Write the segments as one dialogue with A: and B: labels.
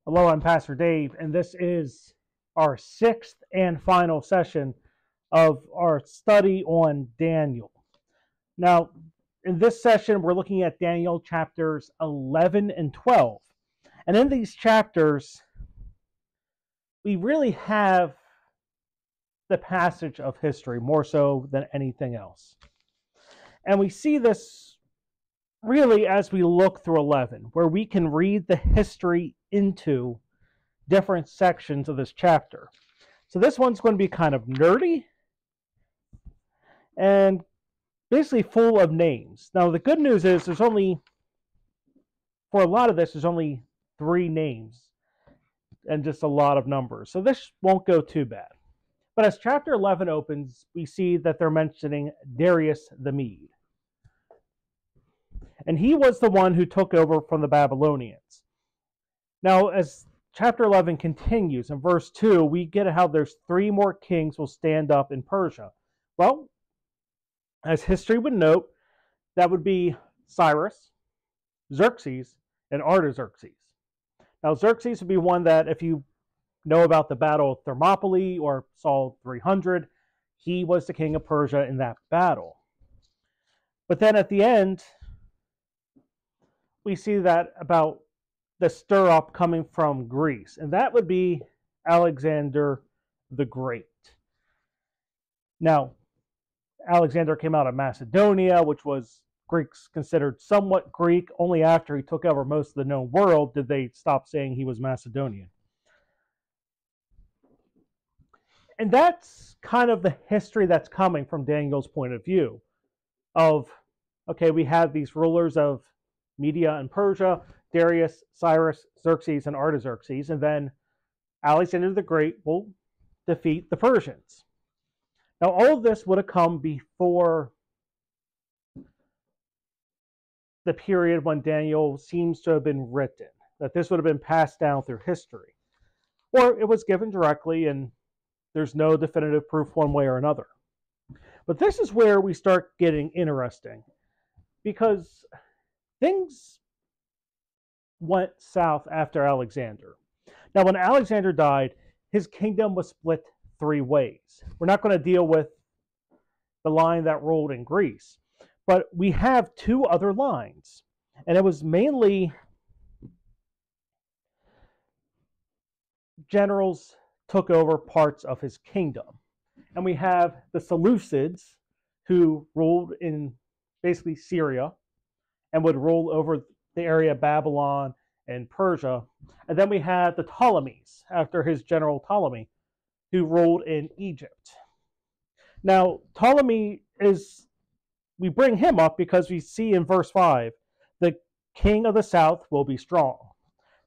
A: Hello, I'm Pastor Dave, and this is our sixth and final session of our study on Daniel. Now, in this session, we're looking at Daniel chapters 11 and 12. And in these chapters, we really have the passage of history more so than anything else. And we see this really as we look through 11, where we can read the history into different sections of this chapter. So this one's going to be kind of nerdy and basically full of names. Now the good news is for a lot of this, there's only 3 names and just a lot of numbers. So this won't go too bad. But as chapter 11 opens, we see that they're mentioning Darius the Mede. And he was the one who took over from the Babylonians. Now, as chapter 11 continues, in verse 2, we get how there's 3 more kings will stand up in Persia. Well, as history would note, that would be Cyrus, Xerxes, and Artaxerxes. Now, Xerxes would be one that, if you know about the Battle of Thermopylae or Psalm 300, he was the king of Persia in that battle. But then at the end, we see that about the stir up coming from Greece, and that would be Alexander the Great. Now, Alexander came out of Macedonia, which was Greeks considered somewhat Greek. Only after he took over most of the known world did they stop saying he was Macedonian. And that's kind of the history that's coming from Daniel's point of view of, okay, we have these rulers of Media and Persia, Darius, Cyrus, Xerxes, and Artaxerxes, and then Alexander the Great will defeat the Persians. Now, all of this would have come before the period when Daniel seems to have been written, that this would have been passed down through history. Or it was given directly, and there's no definitive proof one way or another. But this is where we start getting interesting, because things went south after Alexander. Now, when Alexander died, his kingdom was split 3 ways. We're not going to deal with the line that ruled in Greece, but we have 2 other lines, and it was mainly generals took over parts of his kingdom. And we have the Seleucids, who ruled in basically Syria and would rule over the area of Babylon and Persia. And then we had the Ptolemies, after his general Ptolemy, who ruled in Egypt. Now, Ptolemy we bring him up because we see in verse 5, the king of the south will be strong.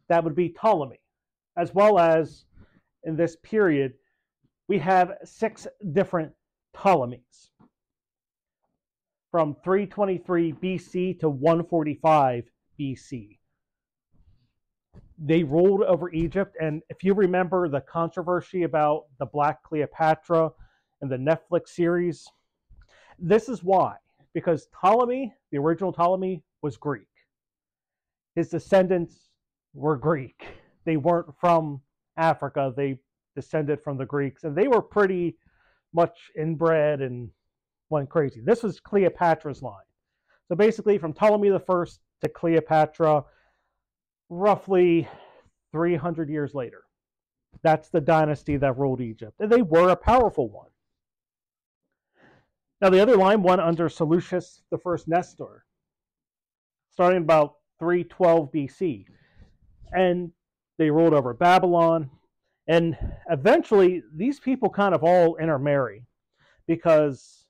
A: That would be Ptolemy. As well as, in this period, we have 6 different Ptolemies, from 323 BC to 145 BC. They ruled over Egypt, and if you remember the controversy about the Black Cleopatra and the Netflix series, this is why. Because Ptolemy, the original Ptolemy, was Greek. His descendants were Greek. They weren't from Africa. They descended from the Greeks, and they were pretty much inbred and went crazy. This was Cleopatra's line. So basically, from Ptolemy I to Cleopatra, roughly 300 years later. That's the dynasty that ruled Egypt, and they were a powerful one. Now, the other line went under Seleucus I Nestor, starting about 312 BC, and they ruled over Babylon. And eventually, these people kind of all intermarry, because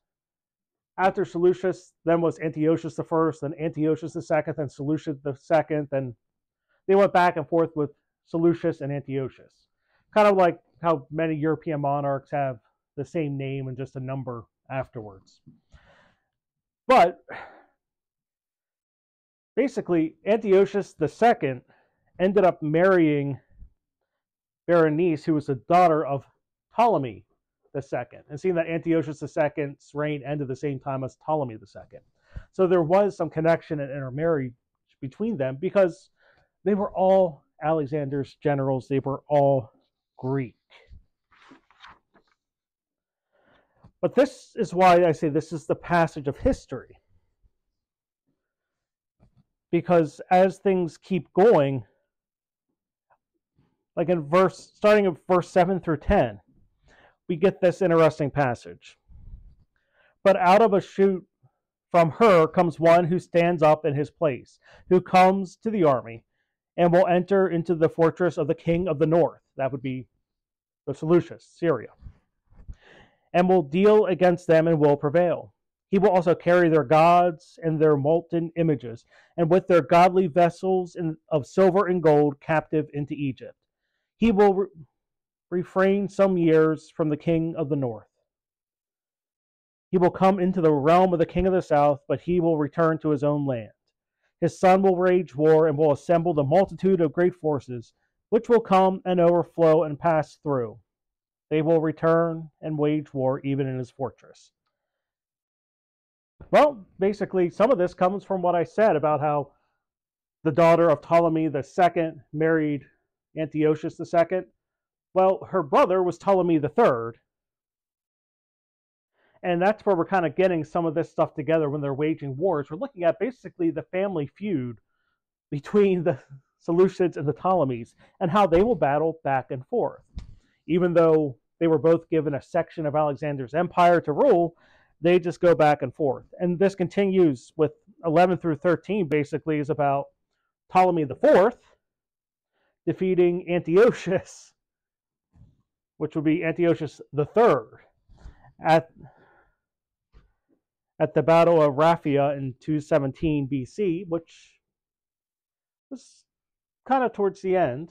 A: after Seleucus, then was Antiochus I, then Antiochus II, then Seleucus II, and they went back and forth with Seleucus and Antiochus. Kind of like how many European monarchs have the same name and just a number afterwards. But basically, Antiochus II ended up marrying Berenice, who was the daughter of Ptolemy II. And seeing that Antiochus II's reign ended the same time as Ptolemy II. So there was some connection and intermarriage between them because they were all Alexander's generals, they were all Greek. But this is why I say this is the passage of history. Because as things keep going, like starting in verse 7 through 10, we get this interesting passage. But out of a shoot from her comes one who stands up in his place, who comes to the army, and will enter into the fortress of the king of the north. That would be the Seleucids, Syria. And will deal against them and will prevail. He will also carry their gods and their molten images, and with their godly vessels of silver and gold captive into Egypt. He will refrain some years from the king of the north. He will come into the realm of the king of the south, but he will return to his own land. His son will wage war and will assemble the multitude of great forces, which will come and overflow and pass through. They will return and wage war even in his fortress. Well, basically, some of this comes from what I said about how the daughter of Ptolemy II married Antiochus II. Well, her brother was Ptolemy III. And that's where we're kind of getting some of this stuff together when they're waging wars. We're looking at basically the family feud between the Seleucids and the Ptolemies and how they will battle back and forth. Even though they were both given a section of Alexander's empire to rule, they just go back and forth. And this continues with 11 through 13, basically, is about Ptolemy IV defeating Antiochus, which would be Antiochus III, at the Battle of Raphia in 217 BC, which was kind of towards the end.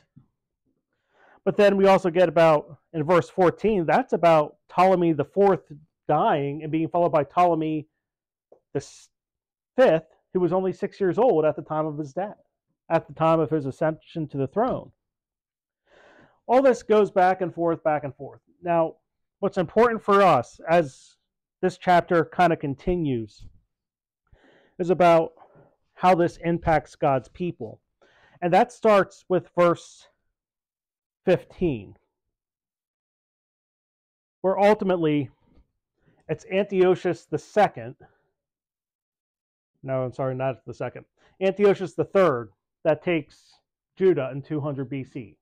A: But then we also get about, in verse 14, that's about Ptolemy IV dying and being followed by Ptolemy V, who was only 6 years old at the time of his death, at the time of his ascension to the throne. All this goes back and forth, back and forth. Now, what's important for us as this chapter kind of continues is about how this impacts God's people. And that starts with verse 15, where ultimately it's Antiochus II. No, I'm sorry, not the second. Antiochus III that takes Judah in 200 BC.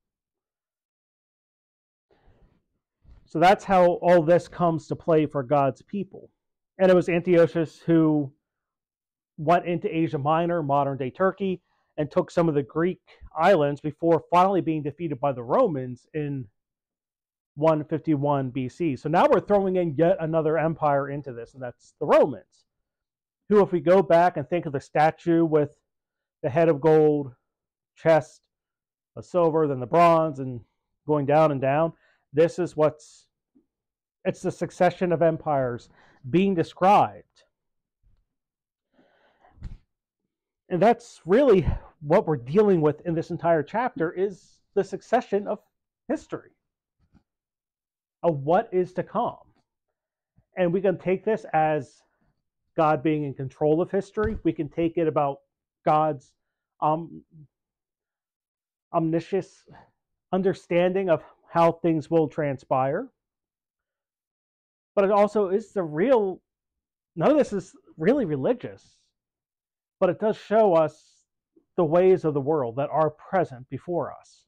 A: So that's how all this comes to play for God's people. And it was Antiochus who went into Asia Minor, modern-day Turkey, and took some of the Greek islands before finally being defeated by the Romans in 151 BC. So now we're throwing in yet another empire into this, and that's the Romans, who, if we go back and think of the statue with the head of gold, chest of silver, then the bronze, and going down and down, this is it's the succession of empires being described. And that's really what we're dealing with in this entire chapter, is the succession of history, of what is to come. And we can take this as God being in control of history. We can take it about God's omniscient understanding of how things will transpire. But it also is none of this is really religious, but it does show us the ways of the world that are present before us.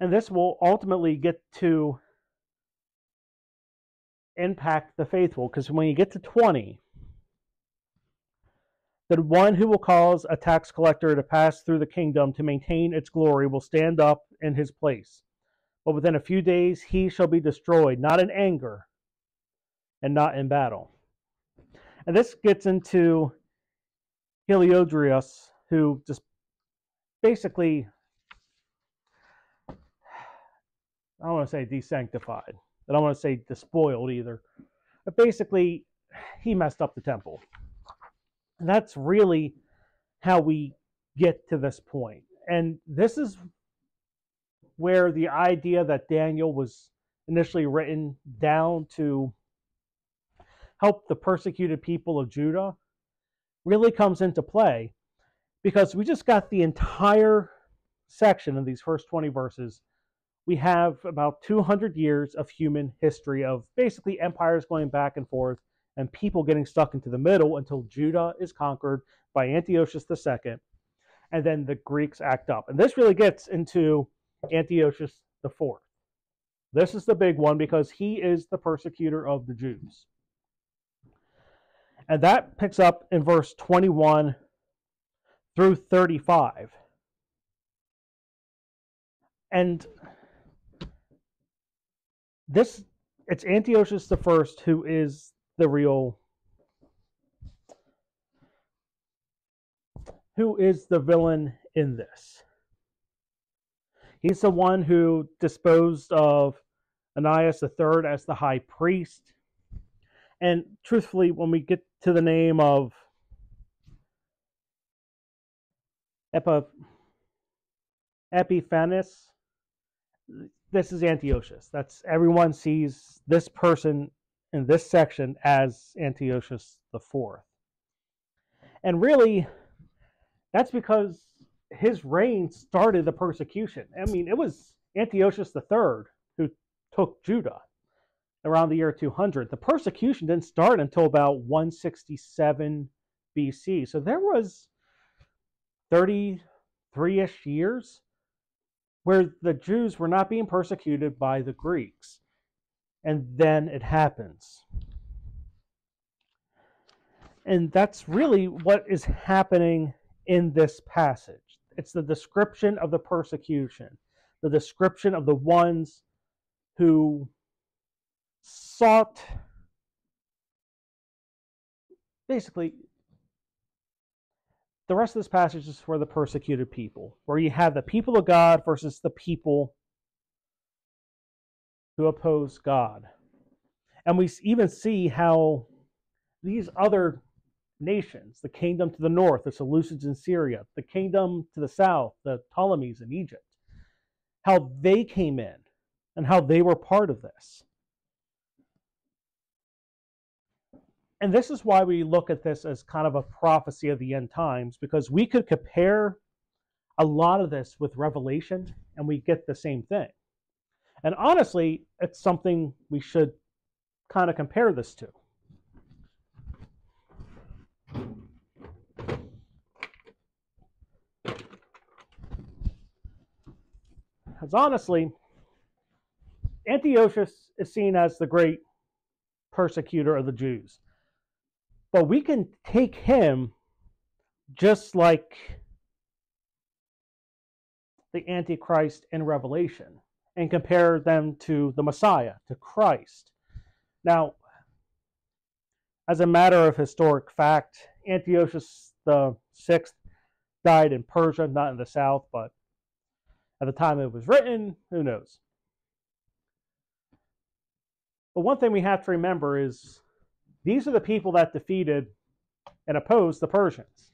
A: And this will ultimately get to impact the faithful, because when you get to 20, the one who will cause a tax collector to pass through the kingdom to maintain its glory will stand up in his place. But within a few days he shall be destroyed, not in anger and not in battle. And this gets into Heliodorus, who just basically, I don't want to say desanctified, I don't want to say despoiled either, but basically he messed up the temple. And that's really how we get to this point. And this is where the idea that Daniel was initially written down to help the persecuted people of Judah really comes into play, because we just got the entire section of these first 20 verses. We have about 200 years of human history of basically empires going back and forth and people getting stuck into the middle until Judah is conquered by Antiochus II, and then the Greeks act up. And this really gets into Antiochus IV. This is the big one because he is the persecutor of the Jews. And that picks up in verse 21 through 35. And it's Antiochus I who is the villain in this. He's the one who disposed of Ananias III as the high priest. And truthfully, when we get to the name of Epiphanes, this is Antiochus. Everyone sees this person in this section as Antiochus IV. And really, that's because his reign started the persecution. I mean, it was Antiochus III who took Judah around the year 200. The persecution didn't start until about 167 BC. So there was 33-ish years where the Jews were not being persecuted by the Greeks. And then it happens. And that's really what is happening in this passage. It's the description of the persecution, the description of the ones who sought, basically, the rest of this passage is for the persecuted people, where you have the people of God versus the people who oppose God. And we even see how these other nations, the kingdom to the north, the Seleucids in Syria, the kingdom to the south, the Ptolemies in Egypt, how they came in and how they were part of this. And this is why we look at this as kind of a prophecy of the end times, because we could compare a lot of this with Revelation and we get the same thing. And honestly, it's something we should kind of compare this to. Because honestly, Antiochus is seen as the great persecutor of the Jews. But we can take him just like the Antichrist in Revelation and compare them to the Messiah, to Christ. Now, as a matter of historic fact, Antiochus VI died in Persia, not in the south, but at the time it was written, who knows? But one thing we have to remember is these are the people that defeated and opposed the Persians.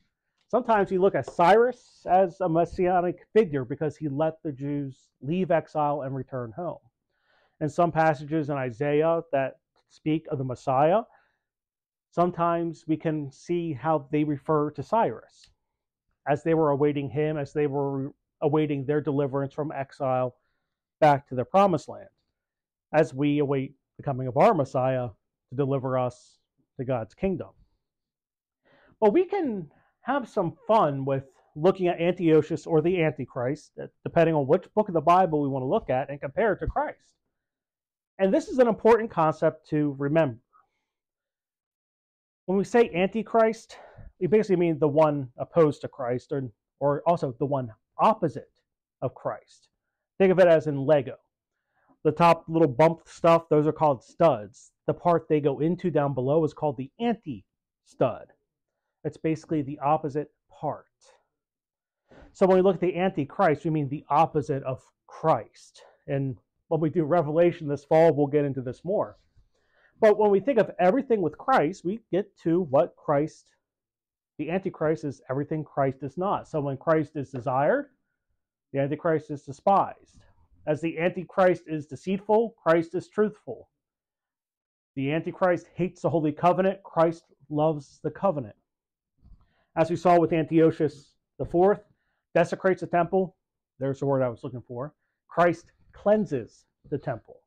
A: Sometimes you look at Cyrus as a messianic figure because he let the Jews leave exile and return home. And some passages in Isaiah that speak of the Messiah, sometimes we can see how they refer to Cyrus as they were awaiting him, as they were awaiting their deliverance from exile back to the promised land, as we await the coming of our Messiah to deliver us to God's kingdom. Well, we can have some fun with looking at Antiochus or the Antichrist, depending on which book of the Bible we want to look at, and compare it to Christ. And this is an important concept to remember. When we say Antichrist, we basically mean the one opposed to Christ, or also the one opposite of Christ. Think of it as in Lego. The top little bump stuff, those are called studs. The part they go into down below is called the anti-stud. It's basically the opposite part. So when we look at the Antichrist, we mean the opposite of Christ. And when we do Revelation this fall, we'll get into this more. But when we think of everything with Christ, we get to what Christ, the Antichrist is everything Christ is not. So when Christ is desired, the Antichrist is despised. As the Antichrist is deceitful, Christ is truthful. The Antichrist hates the Holy Covenant, Christ loves the covenant. As we saw with Antiochus The fourth desecrates the temple. There's the word I was looking for. Christ cleanses the temple.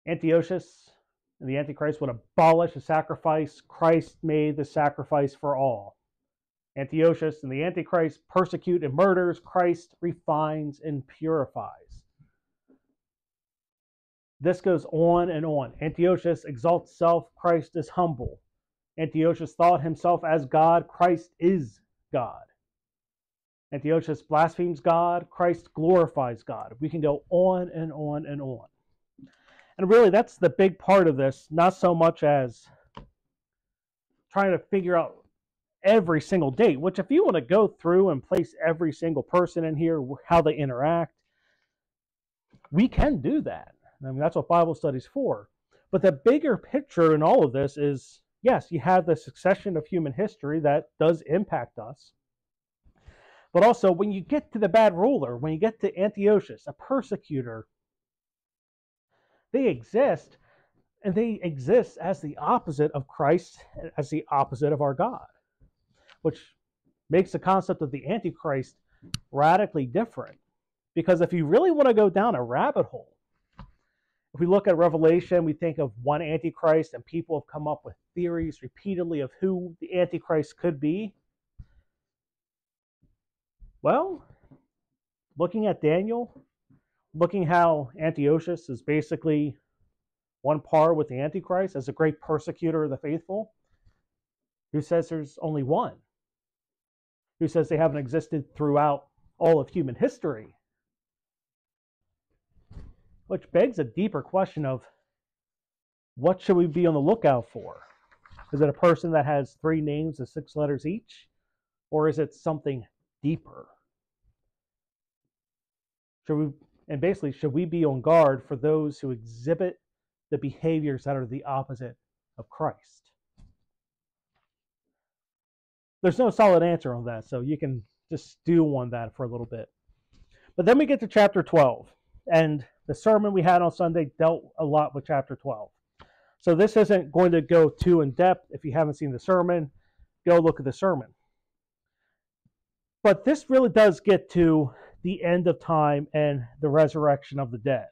A: Antiochus and the Antichrist would abolish the sacrifice. Christ made the sacrifice for all. Antiochus and the Antichrist persecute and murders. Christ refines and purifies. This goes on and on. Antiochus exalts self. Christ is humble. Antiochus thought himself as God. Christ is God. Antiochus blasphemes God. Christ glorifies God. We can go on and on and on. And really, that's the big part of this, not so much as trying to figure out every single date, which if you want to go through and place every single person in here, how they interact, we can do that. I mean, that's what Bible study's for. But the bigger picture in all of this is, yes, you have the succession of human history that does impact us. But also, when you get to the bad ruler, when you get to Antiochus, a persecutor, they exist, and they exist as the opposite of Christ, as the opposite of our God, which makes the concept of the Antichrist radically different. Because if you really want to go down a rabbit hole, if we look at Revelation, we think of one Antichrist, and people have come up with theories repeatedly of who the Antichrist could be. Well, looking at Daniel, looking how Antiochus is basically one par with the Antichrist as a great persecutor of the faithful, who says there's only one, who says they haven't existed throughout all of human history. Which begs a deeper question of, what should we be on the lookout for? Is it a person that has 3 names of 6 letters each? Or is it something deeper? Should we be on guard for those who exhibit the behaviors that are the opposite of Christ? There's no solid answer on that, so you can just stew on that for a little bit. But then we get to chapter 12, and the sermon we had on Sunday dealt a lot with chapter 12. So this isn't going to go too in depth. If you haven't seen the sermon, go look at the sermon. But this really does get to the end of time and the resurrection of the dead.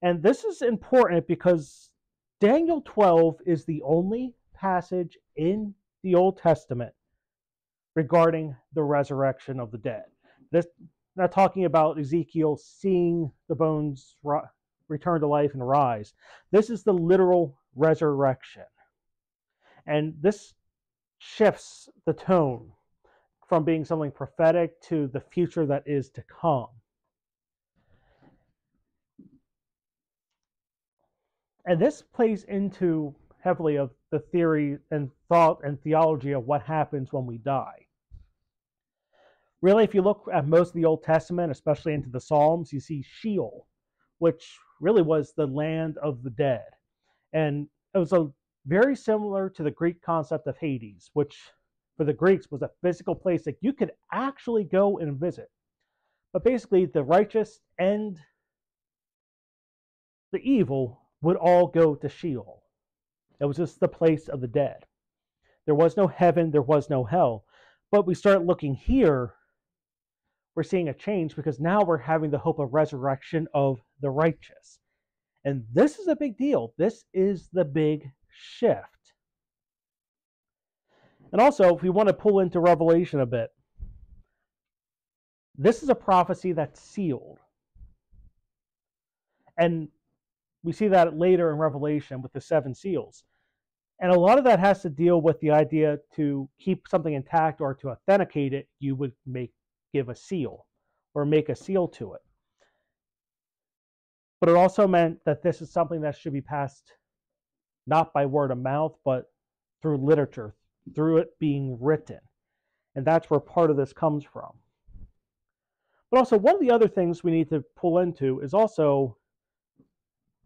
A: And this is important because Daniel 12 is the only passage in the Old Testament regarding the resurrection of the dead. This, not talking about Ezekiel seeing the bones return to life and rise. This is the literal resurrection. And this shifts the tone from being something prophetic to the future that is to come. And this plays into heavily of the theory and thought and theology of what happens when we die. Really, if you look at most of the Old Testament, especially into the Psalms, you see Sheol, which really was the land of the dead. And it was very similar to the Greek concept of Hades, which for the Greeks was a physical place that you could actually go and visit. But basically, the righteous and the evil would all go to Sheol. It was just the place of the dead. There was no heaven, there was no hell. But we start looking here, we're seeing a change because now we're having the hope of resurrection of the righteous. And this is a big deal. This is the big shift. And also, if we want to pull into Revelation a bit, this is a prophecy that's sealed. And we see that later in Revelation with the 7 seals. And a lot of that has to deal with the idea to keep something intact or to authenticate it, you would give a seal or make a seal to it. But it also meant that this is something that should be passed not by word of mouth, but through literature, through it being written. And that's where part of this comes from. But also, one of the other things we need to pull into is also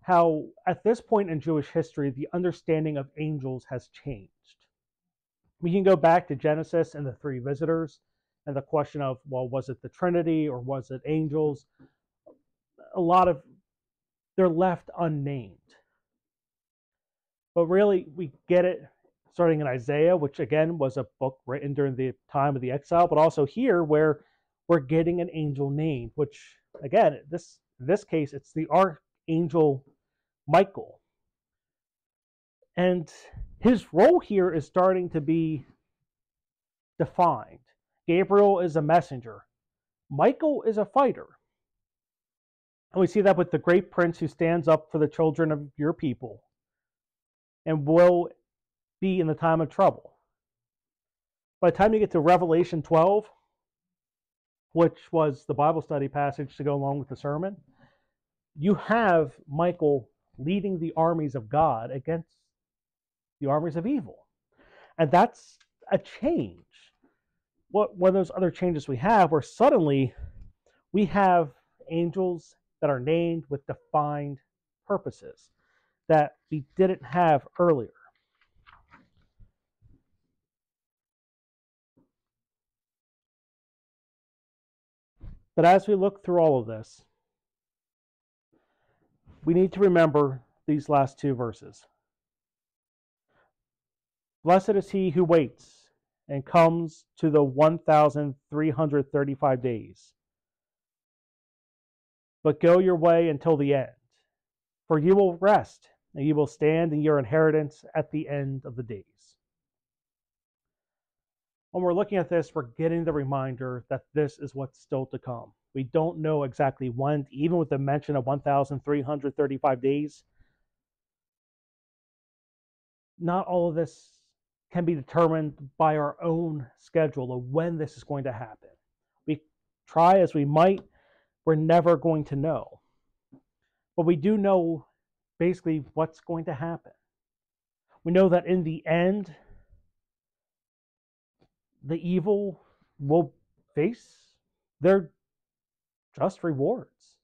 A: how, at this point in Jewish history, the understanding of angels has changed. We can go back to Genesis and the 3 visitors, and the question of, well, was it the Trinity or was it angels? A lot of, they're left unnamed. But really, we get it starting in Isaiah, which again was a book written during the time of the exile, but also here where we're getting an angel named, which again, in this case, it's the archangel Michael. And his role here is starting to be defined. Gabriel is a messenger. Michael is a fighter. And we see that with the great prince who stands up for the children of your people and will be in the time of trouble. By the time you get to Revelation 12, which was the Bible study passage to go along with the sermon, you have Michael leading the armies of God against the armies of evil. And that's a change. One of those other changes we have where suddenly we have angels that are named with defined purposes that we didn't have earlier. But as we look through all of this, we need to remember these last two verses. Blessed is he who waits and comes to the 1,335 days. But go your way until the end, for you will rest, and you will stand in your inheritance at the end of the days. When we're looking at this, we're getting the reminder that this is what's still to come. We don't know exactly when, even with the mention of 1,335 days. Not all of this can be determined by our own schedule of when this is going to happen. We try as we might, we're never going to know. But we do know basically what's going to happen. We know that in the end, the evil will face their just rewards.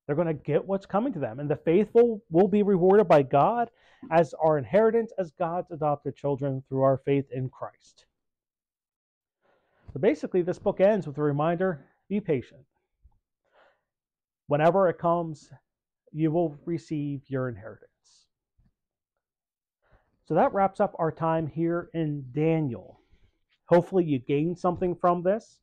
A: They're going to get what's coming to them. And the faithful will be rewarded by God as our inheritance as God's adopted children through our faith in Christ. So basically, this book ends with a reminder, be patient. Whenever it comes, you will receive your inheritance. So that wraps up our time here in Daniel. Hopefully you gained something from this.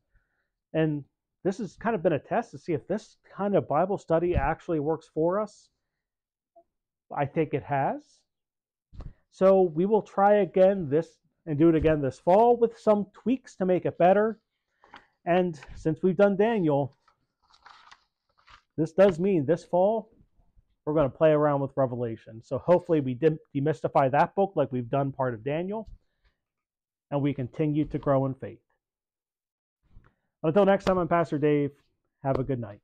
A: And this has kind of been a test to see if this kind of Bible study actually works for us. I think it has. So we will try again this and do it again this fall with some tweaks to make it better. And since we've done Daniel, this does mean this fall we're going to play around with Revelation. So hopefully we demystify that book like we've done part of Daniel, and we continue to grow in faith. Until next time, I'm Pastor Dave. Have a good night.